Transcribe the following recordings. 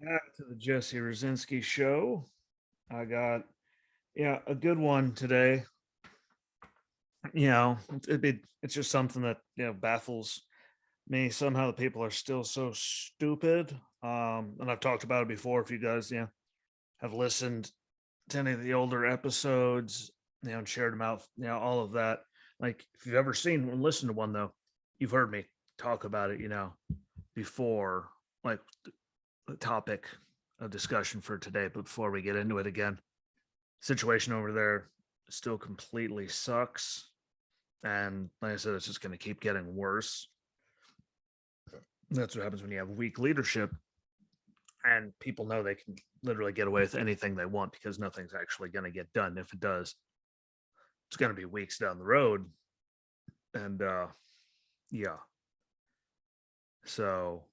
Back to the Jesse Rucinski show. I got a good one today. It's just something that baffles me. Somehow the people are still so stupid. And I've talked about it before. If you guys have listened to any of the older episodes, and shared them out, all of that. Like if you've ever seen and listened to one though, you've heard me talk about it, before, like the topic of discussion for today. But before we get into it again, situation over there still completely sucks. And like I said, it's just going to keep getting worse. That's what happens when you have weak leadership and people know they can literally get away with anything they want because nothing's actually going to get done. If it does, it's going to be weeks down the road. And yeah. So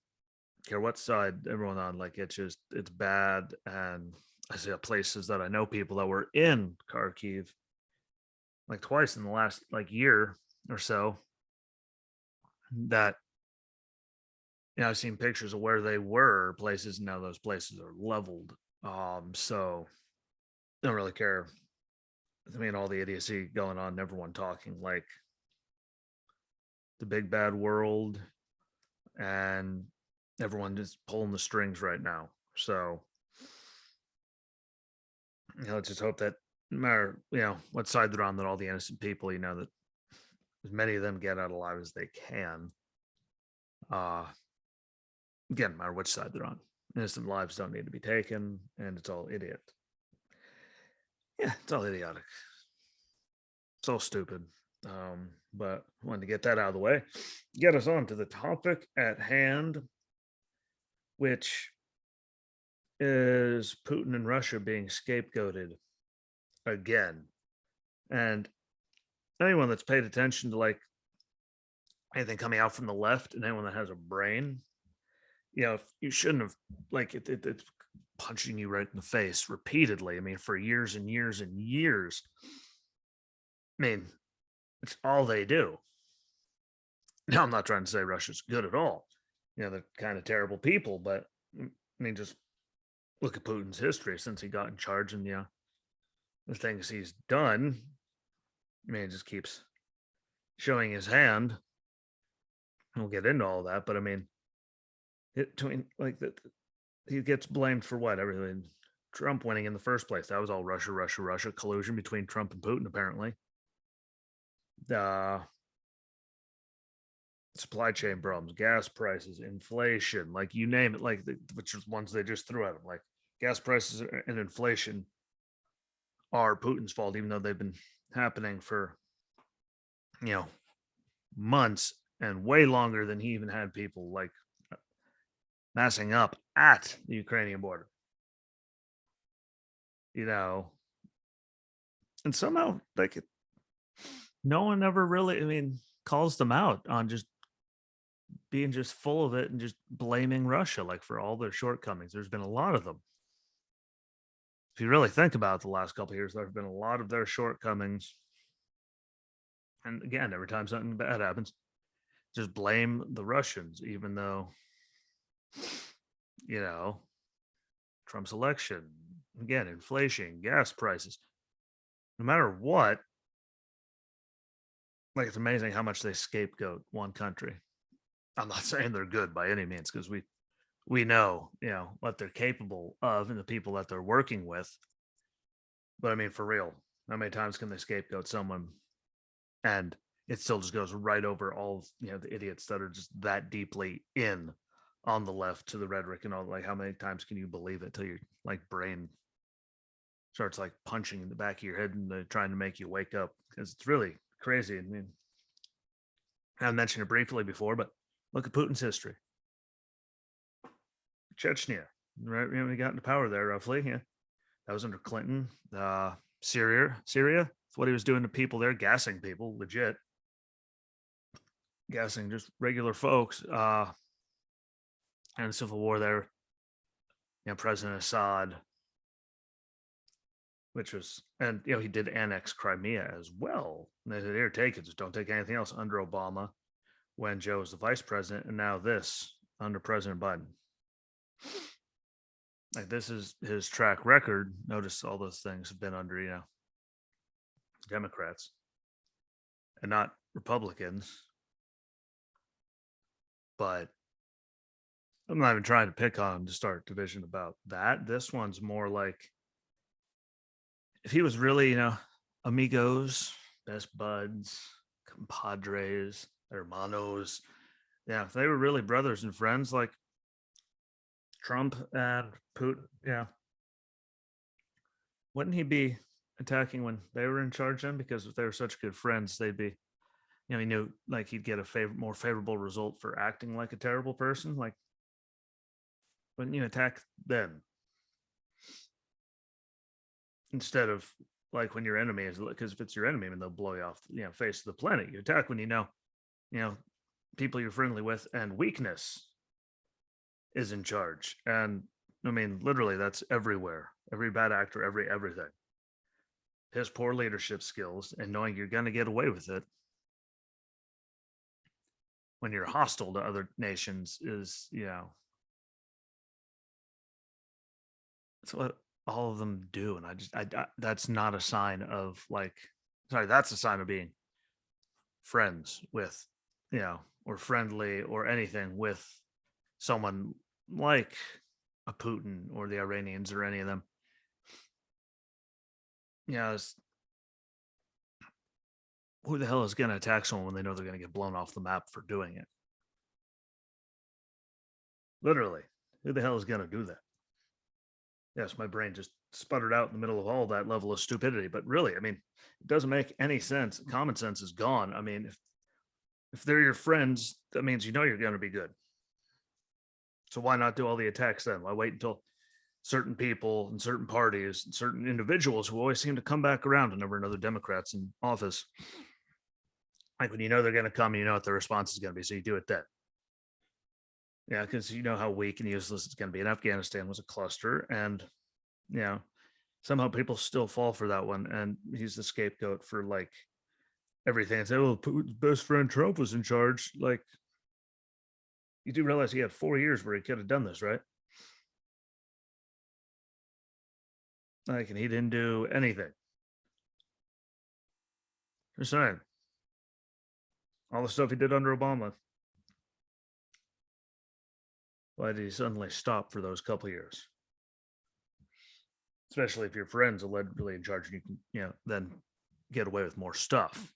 care what side everyone on, like it's bad. And I see places that I know people that were in Kharkiv like twice in the last like year or so that I've seen pictures of where they were places. Now those places are leveled. So I don't really care. I mean, all the idiocy going on, everyone talking like the big bad world, and everyone just pulling the strings right now. So let's just hope that no matter what side they're on, that all the innocent people, that as many of them get out alive as they can. Again, no matter which side they're on, innocent lives don't need to be taken, and it's all idiot. Yeah, it's all idiotic. It's all stupid. But I wanted to get that out of the way, get us on to the topic at hand, which is Putin and Russia being scapegoated again. And anyone that's paid attention to like anything coming out from the left and anyone that has a brain, you shouldn't have like it's punching you right in the face repeatedly. I mean, for years and years and years. I mean, it's all they do. Now, I'm not trying to say Russia's good at all. They're kind of terrible people, but I mean, just look at Putin's history since he got in charge and the things he's done. I mean, it just keeps showing his hand. We'll get into all that, but I mean, like that, he gets blamed for what? Everything. Trump winning in the first place. That was all Russia collusion between Trump and Putin, apparently. Supply chain problems, gas prices, inflation, like you name it, like which are ones they just threw at him, like gas prices and inflation are Putin's fault, even though they've been happening for months and way longer than he even had people like massing up at the Ukrainian border. And somehow like no one ever really, I mean, calls them out on just being just full of it and just blaming Russia like for all their shortcomings. There's been a lot of them. If you really think about it, the last couple of years, there have been a lot of their shortcomings. And again, every time something bad happens, just blame the Russians, even though, you know, Trump's election, again, inflation, gas prices, no matter what, like it's amazing how much they scapegoat one country. I'm not saying they're good by any means because we know, what they're capable of and the people that they're working with. But I mean, for real, how many times can they scapegoat someone and it still just goes right over all the idiots that are just that deeply in on the left to the rhetoric and all? Like, how many times can you believe it till your like brain starts like punching in the back of your head and they're trying to make you wake up? Because it's really crazy. I mean, I mentioned it briefly before, but look at Putin's history. Chechnya, right? He got into power there roughly. Yeah, that was under Clinton. Syria. That's what he was doing to people there, gassing people, legit, gassing just regular folks. And the civil war there, President Assad, which was, and he did annex Crimea as well. And they said, "Here, take it. Just don't take anything else." Under Obama, when Joe was the vice president, and now this under President Biden. Like this is his track record. Notice all those things have been under, Democrats and not Republicans. But I'm not even trying to pick on him to start division about that. This one's more like if he was really, amigos, best buds, compadres, hermanos. Yeah, if they were really brothers and friends like Trump and Putin, yeah, wouldn't he be attacking when they were in charge then? Because if they were such good friends, they'd be, he knew like he'd get a more favorable result for acting like a terrible person. Like, wouldn't you attack them instead of like when your enemy is? Because if it's your enemy, I mean, they'll blow you off, face of the planet. You attack when you know, people you're friendly with, and weakness is in charge. And I mean, literally, that's everywhere. Every bad actor, everything. His poor leadership skills and knowing you're going to get away with it when you're hostile to other nations is, it's what all of them do. And that's not a sign of like, sorry, that's a sign of being friends with, or friendly or anything with someone like a Putin or the Iranians or any of them. Who the hell is going to attack someone when they know they're going to get blown off the map for doing it? Literally, who the hell is going to do that? Yes, my brain just sputtered out in the middle of all that level of stupidity. But really, I mean, it doesn't make any sense. Common sense is gone. I mean, if they're your friends, that means you're going to be good. So why not do all the attacks then? Why wait until certain people and certain parties and certain individuals who always seem to come back around whenever another Democrat's in office? Like when they're going to come, you know what the response is going to be. So you do it then. Yeah, because you know how weak and useless it's going to be. And Afghanistan was a cluster. And, somehow people still fall for that one. And he's the scapegoat for like everything. And say, oh, Putin's best friend Trump was in charge. Like, you do realize he had 4 years where he could have done this, right? Like, and he didn't do anything. Just saying. All the stuff he did under Obama. Why did he suddenly stop for those couple years? Especially if your friend's allegedly in charge and you can, then get away with more stuff.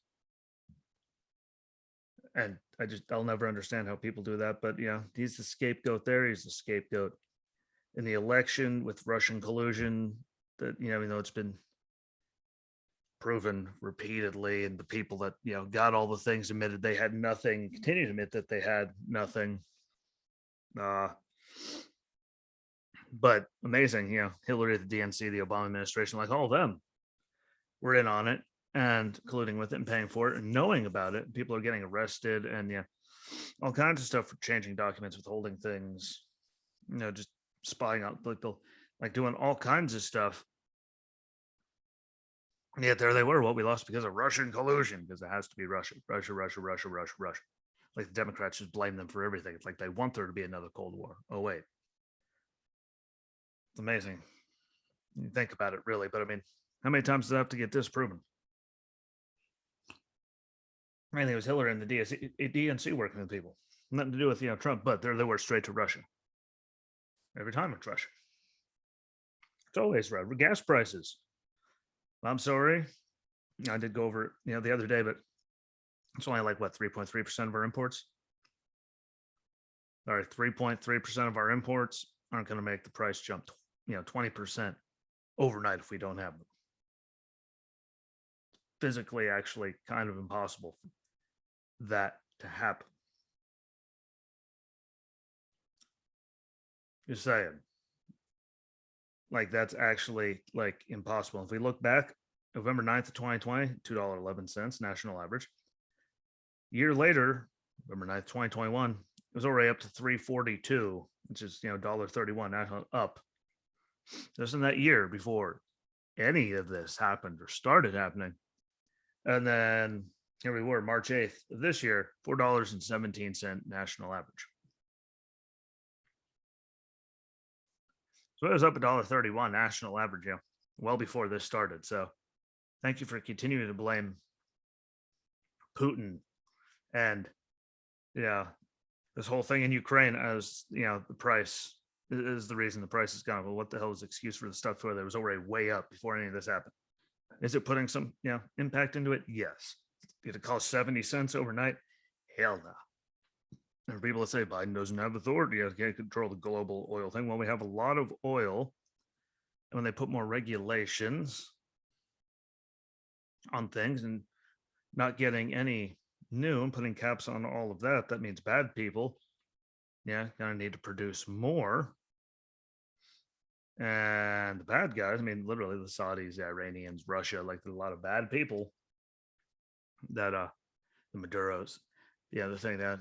And I'll never understand how people do that. But, he's the scapegoat there. He's the scapegoat in the election with Russian collusion that, even though it's been proven repeatedly, and the people that, got all the things admitted they had nothing, continue to admit that they had nothing. But amazing, Hillary, the DNC, the Obama administration, like all of them were in on it and colluding with it and paying for it and knowing about it. People are getting arrested and all kinds of stuff for changing documents, withholding things, just spying out, like doing all kinds of stuff. And yet there they were. What we lost because of Russian collusion, because it has to be Russia. Like the Democrats just blame them for everything. It's like they want there to be another Cold War. Oh wait, it's amazing. You think about it, really. But I mean, how many times does it have to get disproven? I think it was Hillary and the DNC working with people. Nothing to do with Trump, but they were straight to Russia. Every time it's Russia. It's always right. Gas prices. I'm sorry. I did go over it, the other day, but it's only like what 3.3% of our imports. All right, 3.3% of our imports aren't going to make the price jump, 20% overnight if we don't have them. Physically, actually, kind of impossible for that to happen. Just saying. Like that's actually like impossible. If we look back, November 9th of 2020, $2.11 national average. Year later, November 9th, 2021, it was already up to 342, which is $1.31 national up. Just in that year before any of this happened or started happening. And then here we were, March 8th of this year, $4.17 national average. So it was up $1.31 national average, well before this started. So thank you for continuing to blame Putin and this whole thing in Ukraine as the price is the reason the price has gone. Well, what the hell is the excuse for the stuff where there was already way up before any of this happened? Is it putting some impact into it? Yes. Did it cost 70 cents overnight? Hell no. There are people that say Biden doesn't have authority, can't control the global oil thing. Well, we have a lot of oil, and when they put more regulations on things and not getting any new and putting caps on all of that, that means bad people, gonna need to produce more. And the bad guys, I mean, literally the Saudis, the Iranians, Russia, like there's a lot of bad people that the Maduros, the thing that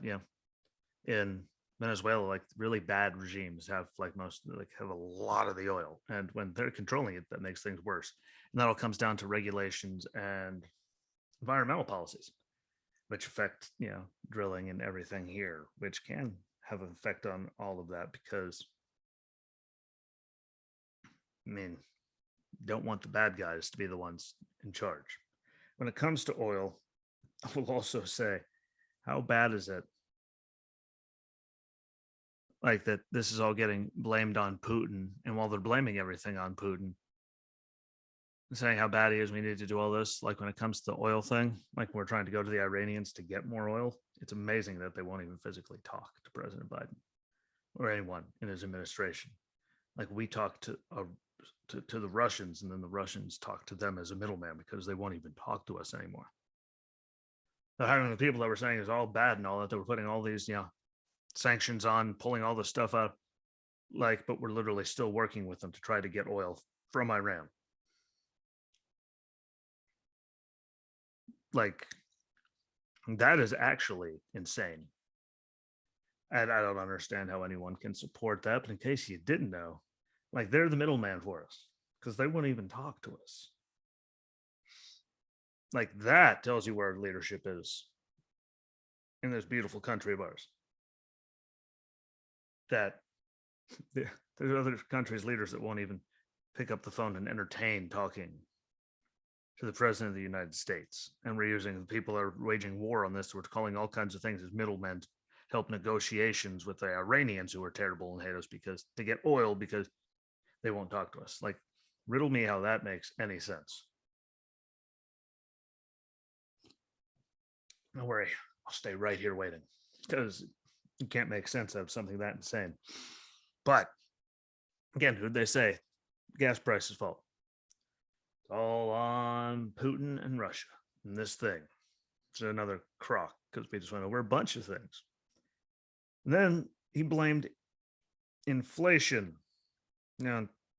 in Venezuela, like really bad regimes have have a lot of the oil, and when they're controlling it, that makes things worse. And that all comes down to regulations and environmental policies, which affect drilling and everything here, which can have an effect on all of that because I mean, don't want the bad guys to be the ones in charge. When it comes to oil, I will also say, how bad is it? Like that, this is all getting blamed on Putin. And while they're blaming everything on Putin, saying how bad he is, we need to do all this. Like when it comes to the oil thing, like we're trying to go to the Iranians to get more oil. It's amazing that they won't even physically talk to President Biden or anyone in his administration. Like we talked to the Russians, and then the Russians talk to them as a middleman because they won't even talk to us anymore. They're hiring the people that were saying is all bad and all that. They were putting all these, sanctions on, pulling all this stuff out. But we're literally still working with them to try to get oil from Iran. Like, that is actually insane. And I don't understand how anyone can support that. But in case you didn't know, like they're the middleman for us because they won't even talk to us. Like that tells you where our leadership is in this beautiful country of ours. That there's other countries' leaders that won't even pick up the phone and entertain talking to the president of the United States. And we're using the people that are waging war on this. We're calling all kinds of things as middlemen to help negotiations with the Iranians who are terrible and hate us because they get oil because they won't talk to us. Like, riddle me how that makes any sense. Don't worry, I'll stay right here waiting because you can't make sense of something that insane. But again, who'd they say gas prices fall? It's all on Putin and Russia and this thing. It's another crock because we just went over a bunch of things. And then he blamed inflation,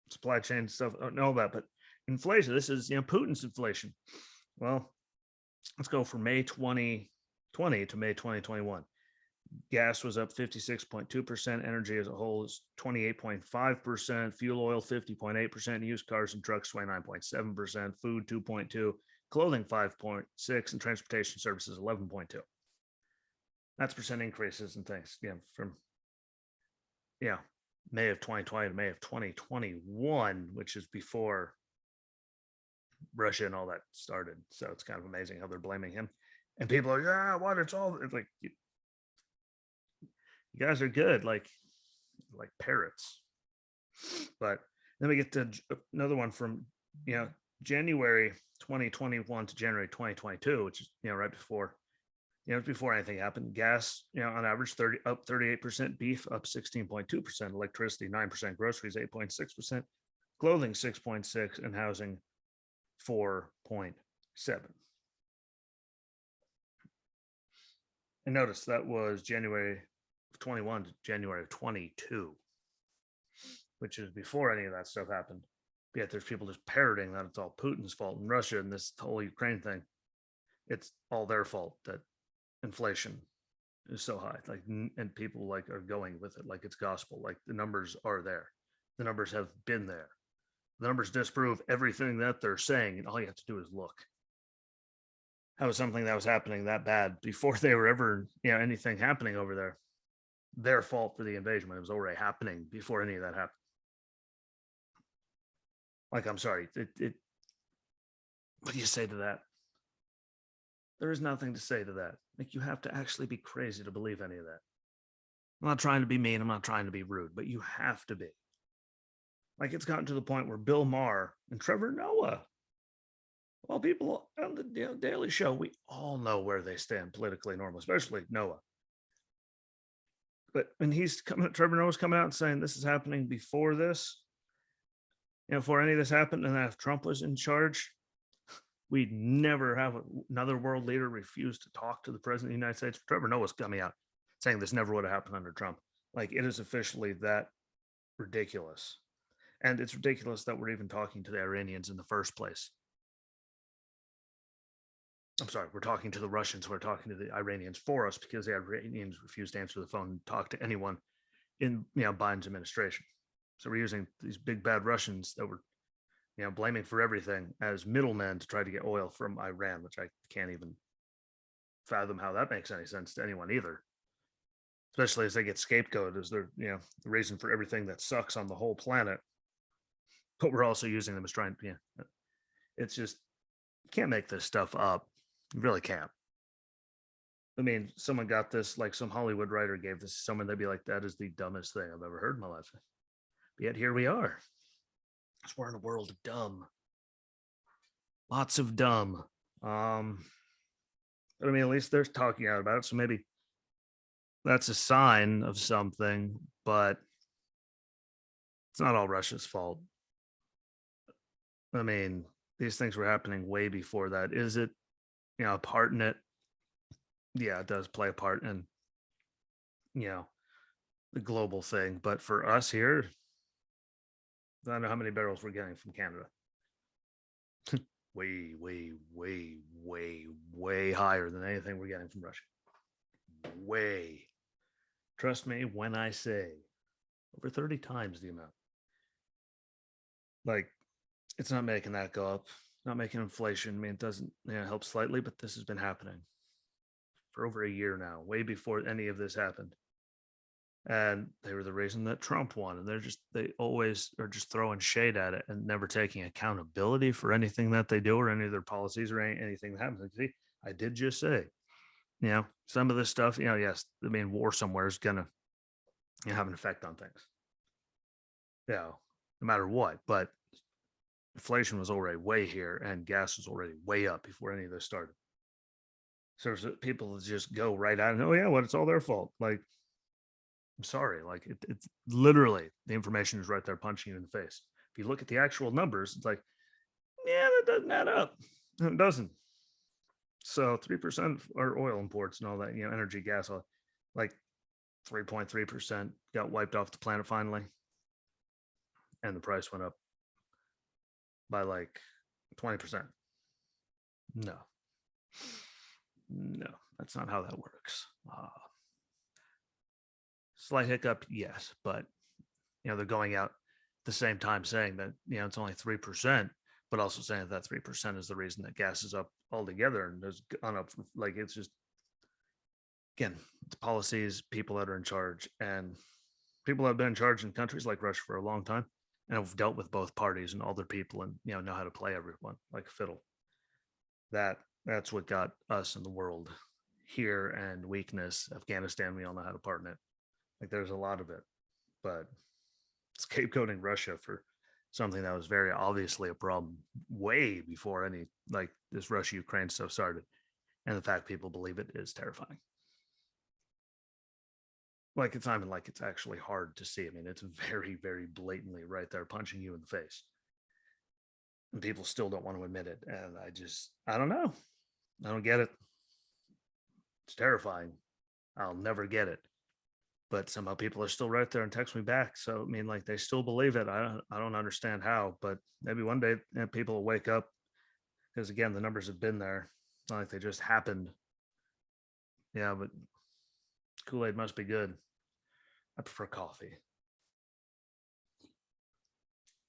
supply chain stuff. I don't know that, but inflation. This is Putin's inflation. Well, let's go from May 2020 to May 2021. Gas was up 56.2%. Energy as a whole is 28.5%. Fuel oil 50.8%. Used cars and trucks 29.7%. Food 2.2%. Clothing 5.6%. And transportation services 11.2%. That's percent increases and things. From May of 2020 to May of 2021, which is before Russia and all that started. So it's kind of amazing how they're blaming him. And people are, what? It's like, you guys are good, like parrots. But then we get to another one from, January 2021 to January 2022, which is, right before, before anything happened. Gas, on average, up 38%, beef up 16.2%, electricity 9%, groceries 8.6%, clothing 6.6%, and housing 4.7%. And notice that was January of 21 to January of 22, which is before any of that stuff happened. But yet there's people just parroting that it's all Putin's fault and Russia and this whole Ukraine thing. It's all their fault that inflation is so high. Like, and people are going with it like it's gospel. Like the numbers are there. The numbers have been there. The numbers disprove everything that they're saying, and all you have to do is look. How was something that was happening that bad before they were ever, anything happening over there? Their fault for the invasion when it was already happening before any of that happened. Like, I'm sorry. What do you say to that? There is nothing to say to that. Like, you have to actually be crazy to believe any of that. I'm not trying to be mean. I'm not trying to be rude, but you have to be. Like, it's gotten to the point where Bill Maher and Trevor Noah, well, people on the Daily Show, we all know where they stand politically normal, especially Noah. But when Trevor Noah's coming out and saying this is happening before this, before any of this happened, and if Trump was in charge, we'd never have another world leader refuse to talk to the president of the United States. Trevor Noah's coming out saying this never would have happened under Trump. Like, it is officially that ridiculous. And it's ridiculous that we're even talking to the Iranians in the first place. I'm sorry, we're talking to the Russians, we're talking to the Iranians for us because the Iranians refused to answer the phone and talk to anyone in Biden's administration. So we're using these big bad Russians that were blaming for everything as middlemen to try to get oil from Iran, which I can't even fathom how that makes any sense to anyone either. Especially as they get scapegoated as they're the reason for everything that sucks on the whole planet. But we're also using them as trying to, it's just, you can't make this stuff up. You really can't. I mean, someone got this, like some Hollywood writer gave this to someone, they'd be like, that is the dumbest thing I've ever heard in my life. But yet here we are. Because we're in a world of dumb. Lots of dumb. But I mean, at least they're talking out about it. So maybe that's a sign of something, but it's not all Russia's fault. I mean, these things were happening way before that. Is it, a part in it? Yeah, it does play a part in, the global thing. But for us here, I don't know how many barrels we're getting from Canada. way, way, way, way, way higher than anything we're getting from Russia. Way. Trust me when I say over 30 times the amount. Like, it's not making that go up, not making inflation. I mean, it doesn't help slightly, but this has been happening for over a year now, way before any of this happened. And they were the reason that Trump won. And they always are just throwing shade at it and never taking accountability for anything that they do or any of their policies or anything that happens. Like, see, I did just say, some of this stuff, yes, I mean, war somewhere is going to have an effect on things. No matter what. But inflation was already way here and gas was already way up before any of this started. So there's people that just go right out and, oh yeah, it's all their fault. Like, I'm sorry, like it's literally the information is right there punching you in the face. If you look at the actual numbers, it's like, yeah, that doesn't add up. It doesn't. So 3% of our oil imports and all that, energy, gas, like 3.3% got wiped off the planet finally. And the price went up by like 20%. No, that's not how that works. Slight hiccup, yes, but they're going out at the same time saying that it's only 3%, but also saying that 3% is the reason that gas is up altogether and has gone up. Like, it's just, again, it's policies, people that are in charge, and people that have been in charge in countries like Russia for a long time and have dealt with both parties and all their people and know how to play everyone like a fiddle. That's what got us in the world here, and weakness. Afghanistan, we all know how to partner it. Like, there's a lot of it, but scapegoating Russia for something that was very obviously a problem way before any, like, this Russia-Ukraine stuff started. And the fact people believe it is terrifying. Like, it's not even like it's actually hard to see. I mean, it's very, very blatantly right there punching you in the face. And people still don't want to admit it. And I don't know. I don't get it. It's terrifying. I'll never get it. But somehow people are still right there and text me back. So, I mean, like, they still believe it. I don't understand how, but maybe one day people will wake up, because again, the numbers have been there. It's not like they just happened. Yeah, but Kool-Aid must be good. I prefer coffee.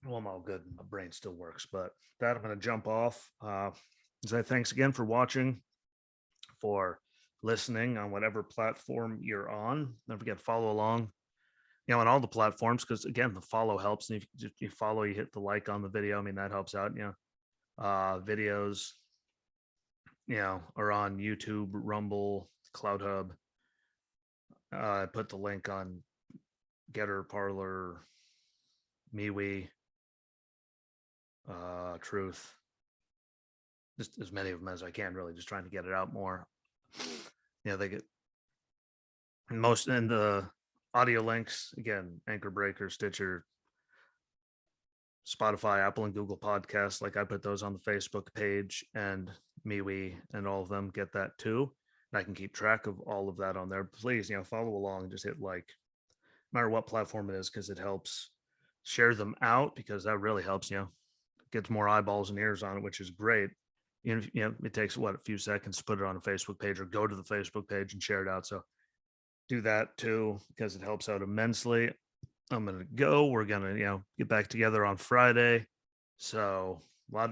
Well, I'm all good. My brain still works, but that I'm going to jump off. Say thanks again for watching, for listening on whatever platform you're on. Don't forget to follow along on all the platforms, because again, the follow helps. And if you follow, you hit the like on the video. I mean, that helps out. Videos, are on YouTube, Rumble, Cloud Hub. I put the link on Getter, Parlor, MeWe, Truth, just as many of them as I can. Really, just trying to get it out more. They get most in the audio links again: Anchor Breaker, Stitcher, Spotify, Apple, and Google Podcasts. Like I put those on the Facebook page, and MeWe and all of them get that too. And I can keep track of all of that on there. Please, follow along and just hit like, no matter what platform it is, because it helps. Share them out, because that really helps. Gets more eyeballs and ears on it, which is great. It takes a few seconds to put it on a Facebook page, or go to the Facebook page and share it out. So do that too, because it helps out immensely. I'm gonna go. We're gonna get back together on Friday. So a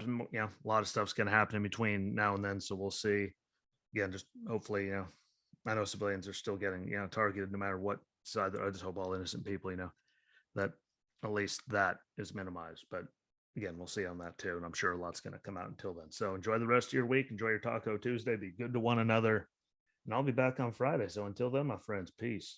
lot of stuff's gonna happen in between now and then. So we'll see. Again, just hopefully, I know civilians are still getting targeted no matter what side. I just hope all innocent people, that at least that is minimized. But again, we'll see on that too. And I'm sure a lot's going to come out until then. So enjoy the rest of your week. Enjoy your Taco Tuesday. Be good to one another. And I'll be back on Friday. So until then, my friends, peace.